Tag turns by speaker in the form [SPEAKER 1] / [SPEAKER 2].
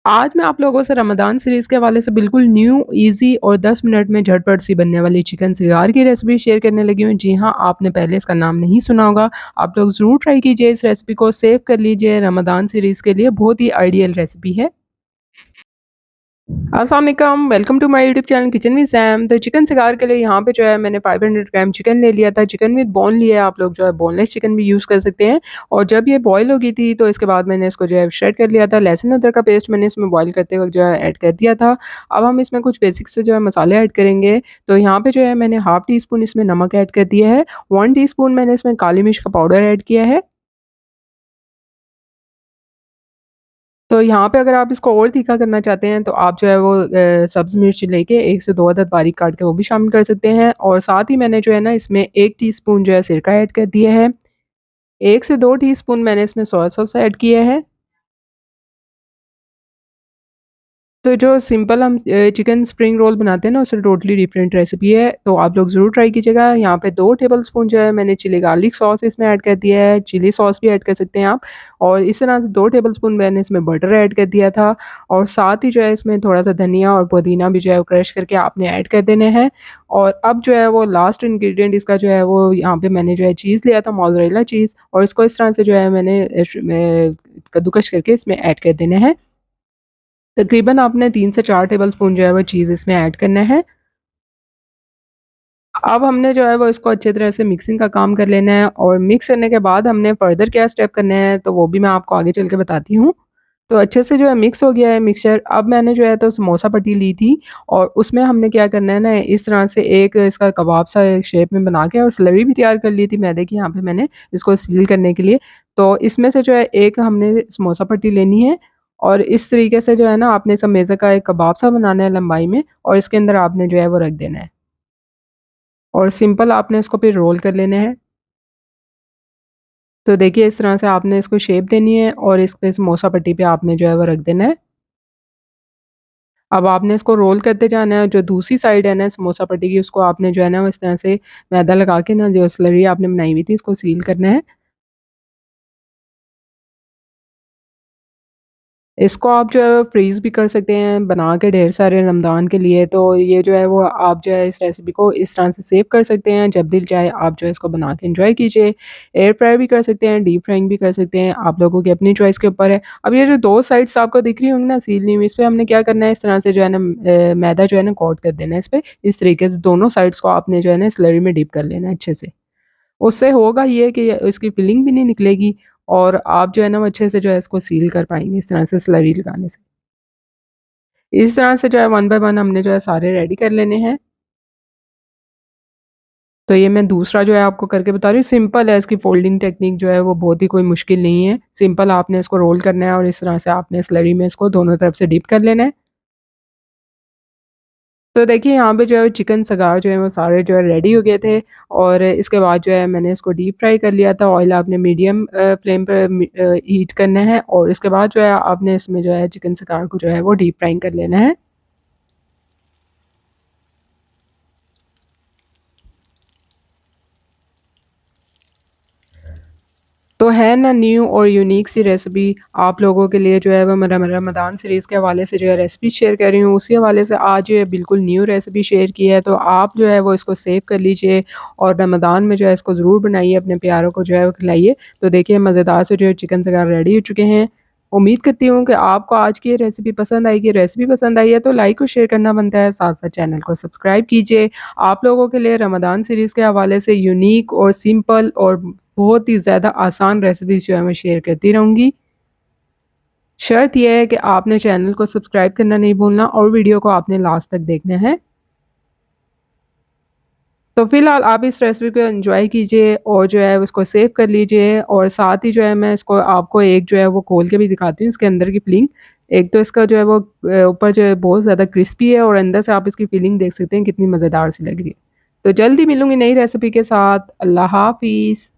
[SPEAKER 1] आज मैं आप लोगों से रमज़ान सीरीज़ के हवाले से बिल्कुल न्यू, ईज़ी और 10 मिनट में झटपट सी बनने वाली चिकन सिगार की रेसिपी शेयर करने लगी हूँ। जी हाँ, आपने पहले इसका नाम नहीं सुना होगा। आप लोग ज़रूर ट्राई कीजिए इस रेसिपी को, सेव कर लीजिए रमज़ान सीरीज़ के लिए बहुत ही आइडियल रेसिपी है। अस्सलाम वालेकुम, welcome to my YouTube channel kitchen with Sam. तो चिकन सिगार के लिए यहाँ पे जो है मैंने 500 ग्राम चिकन ले लिया था। चिकन विद बोन लिया है, आप लोग जो है बोनलेस चिकन भी यूज़ कर सकते हैं। और जब ये बॉयल हो गई थी तो इसके बाद मैंने इसको जो है श्रेड कर लिया था। लहसुन अदरक का पेस्ट मैंने इसमें बॉयल करते वक़्त जो है ऐड कर दिया था। अब हम इसमें कुछ बेसिक से जो है मसाले ऐड करेंगे। तो यहाँ पे जो है मैंने हाफ़ टी स्पून इसमें नमक ऐड कर दिया है। 1 टीस्पून मैंने इसमें काली मिर्च का पाउडर ऐड किया है। तो यहाँ पे अगर आप इसको और तीखा करना चाहते हैं तो आप जो है वो सब्ज़ मिर्च लेके 1 से 2 अदद बारीक काट के वो भी शामिल कर सकते हैं और साथ ही मैंने जो है ना इसमें 1 टीस्पून जो है सिरका ऐड कर दिया है। 1 से 2 टीस्पून मैंने इसमें सोया सॉस ऐड किया है। तो जो सिंपल हम चिकन स्प्रिंग रोल बनाते हैं ना उससे टोटली डिफरेंट रेसिपी है, तो आप लोग ज़रूर ट्राई कीजिएगा। यहाँ पे 2 टेबलस्पून जो है मैंने चिली गार्लिक सॉस इसमें ऐड कर दिया है, चिली सॉस भी ऐड कर सकते हैं आप। और इस तरह से 2 टेबलस्पून मैंने इसमें बटर ऐड कर दिया था और साथ ही जो है इसमें थोड़ा-सा धनिया और पुदीना भी जो है वो क्रश करके आपने ऐड कर देने हैं। और अब जो है वो लास्ट इंग्रीडिएंट इसका जो है वो यहाँ पे मैंने जो है चीज़ लिया था मोज़रेला चीज़ और इसको इस तरह से जो है मैंने कद्दूकस करके इसमें ऐड कर देने हैं। तकरीबन आपने 3 से 4 टेबलस्पून जो है वो चीज़ इसमें ऐड करना है। अब हमने जो है वो इसको अच्छे तरह से मिक्सिंग का काम कर लेना है और मिक्स करने के बाद हमने फर्दर क्या स्टेप करने हैं तो वो भी मैं आपको आगे चल के बताती हूँ। तो अच्छे से जो है मिक्स हो गया है मिक्सचर, अब मैंने जो है तो समोसा पट्टी ली थी और उसमें हमने क्या करना है ना इस तरह से एक इसका कबाब सा एक शेप में बना के और स्लरी भी तैयार कर ली थी मैदे की यहाँ पे मैंने इसको सील करने के लिए। तो इसमें से जो है एक हमने समोसा पट्टी लेनी है और इस तरीके से जो है ना आपने सब मेज़े का एक कबाब सा बनाना है लंबाई में और इसके अंदर आपने जो है वो रख देना है। और सिंपल आपने इसको फिर रोल कर लेने हैं। तो देखिए इस तरह से आपने इसको शेप देनी है और इस पे समोसा पट्टी पे आपने जो है वो रख देना है। अब आपने इसको रोल करते जाना है, जो दूसरी साइड है ना समोसा पट्टी की उसको आपने जो है ना वो इस तरह से मैदा लगा के ना जो स्लरी आपने बनाई हुई थी इसको सील करना है। इसको आप जो है फ्रीज़ भी कर सकते हैं बना के ढेर सारे रमज़ान के लिए, तो ये जो है वो आप जो है इस रेसिपी को इस तरह से सेव कर सकते हैं, जब दिल चाहे आप जो है इसको बना के एन्जॉय कीजिए। एयर फ्राई भी कर सकते हैं, डीप फ्राइंग भी कर सकते हैं, आप लोगों की अपनी चॉइस के ऊपर है। अब ये जो 2 साइड्स आपको दिख रही होंगी ना सील हुई, इस पे हमने क्या करना है इस तरह से जो है ना मैदा जो है ना कोट कर देना है इस पे, इस तरीके से दोनों साइड्स को आपने जो है ना स्लरी में डिप कर लेना है अच्छे से। उससे होगा ये कि इसकी फिलिंग भी नहीं निकलेगी और आप जो है ना वो अच्छे से जो है इसको सील कर पाएँगे इस तरह से स्लरी लगाने से। इस तरह से जो है वन बाय वन हमने जो है सारे रेडी कर लेने हैं। तो ये मैं दूसरा जो है आपको करके बता रही हूँ, सिंपल है इसकी फ़ोल्डिंग टेक्निक जो है वो बहुत ही कोई मुश्किल नहीं है। सिंपल आपने इसको रोल करना है और इस तरह से आपने स्लरी में इसको दोनों तरफ से डिप कर लेना है। तो देखिए यहाँ पे जो है चिकन सगार जो है वो सारे जो है रेडी हो गए थे और इसके बाद जो है मैंने इसको डीप फ्राई कर लिया था। ऑयल आपने मीडियम फ्लेम पे हीट करना है और इसके बाद जो है आपने इसमें जो है चिकन सगार को जो है वो डीप फ्राइंग कर लेना है। तो है ना न्यू और यूनिक सी रेसिपी आप लोगों के लिए जो है वो मैं रमज़ान सीरीज़ के हवाले से जो है रेसिपी शेयर कर रही हूँ, उसी हवाले से आज जो है बिल्कुल न्यू रेसिपी शेयर की है। तो आप जो है वो इसको सेव कर लीजिए और रमज़ान में जो है इसको ज़रूर बनाइए, अपने प्यारों को जो है वो खिलाइए। तो देखिए मज़ेदार से जो है चिकन ज़िगार रेडी हो चुके हैं। उम्मीद करती हूँ कि आपको आज की ये रेसिपी पसंद आएगी। रेसिपी पसंद आई है तो लाइक और शेयर करना बनता है, साथ-साथ चैनल को सब्सक्राइब कीजिए। आप लोगों के लिए रमज़ान सीरीज़ के हवाले से यूनिक और सिंपल और बहुत ही ज़्यादा आसान रेसिपीज़ जो है मैं शेयर करती रहूँगी। शर्त ये है कि आपने चैनल को सब्सक्राइब करना नहीं भूलना और वीडियो को आपने लास्ट तक देखना है। तो फ़िलहाल आप इस रेसिपी को एन्जॉय कीजिए और जो है उसको सेव कर लीजिए और साथ ही जो है मैं इसको आपको एक जो है वो खोल के भी दिखाती हूँ इसके अंदर की फिलिंग। एक तो इसका जो है वो ऊपर जो है बहुत ज़्यादा क्रिस्पी है और अंदर से आप इसकी फिलिंग देख सकते हैं कितनी मज़ेदार सी लग रही है। तो जल्दी मिलूँगी नई रेसिपी के साथ। अल्लाह हाफ़िज़।